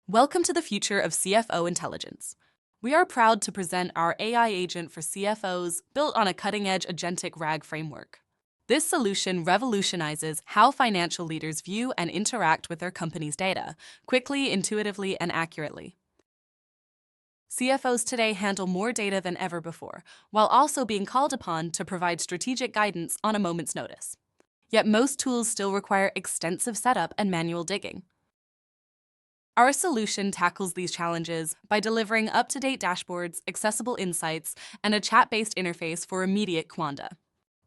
Welcome to the future of CFO intelligence. We are proud to present our AI agent for CFOs built on a cutting-edge agentic RAG framework. This solution revolutionizes how financial leaders view and interact with their company's data, quickly, intuitively, and accurately. CFOs today handle more data than ever before, while also being called upon to provide strategic guidance on a moment's notice. Yet most tools still require extensive setup and manual digging. Our solution tackles these challenges by delivering up-to-date dashboards, accessible insights, and a chat-based interface for immediate quanda.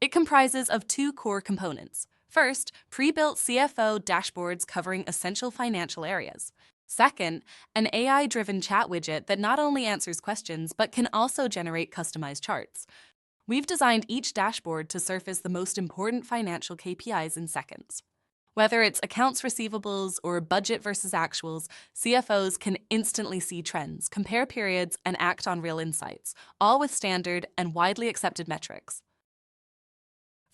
It comprises of two core components. First, pre-built CFO dashboards covering essential financial areas. Second, an AI-driven chat widget that not only answers questions but can also generate customized charts. We've designed each dashboard to surface the most important financial KPIs in seconds. Whether it's accounts receivables or budget versus actuals, CFOs can instantly see trends, compare periods, and act on real insights, all with standard and widely accepted metrics.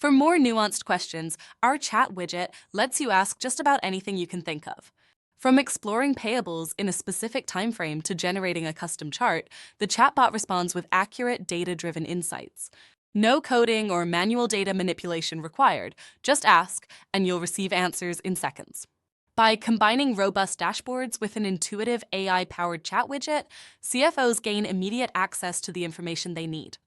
For more nuanced questions, our chat widget lets you ask just about anything you can think of. From exploring payables in a specific timeframe to generating a custom chart, the chatbot responds with accurate, data-driven insights. No coding or manual data manipulation required. Just ask, and you'll receive answers in seconds. By combining robust dashboards with an intuitive AI-powered chat widget, CFOs gain immediate access to the information they need.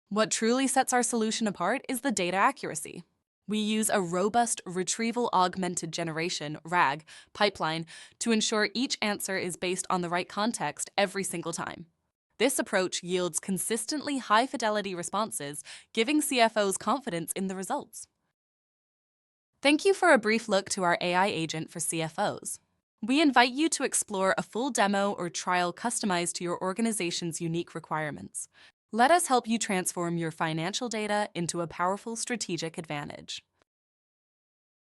What truly sets our solution apart is the data accuracy. We use a robust retrieval-augmented generation (RAG) pipeline to ensure each answer is based on the right context every single time. This approach yields consistently high-fidelity responses, giving CFOs confidence in the results. Thank you for a brief look to our AI agent for CFOs. We invite you to explore a full demo or trial customized to your organization's unique requirements. Let us help you transform your financial data into a powerful strategic advantage.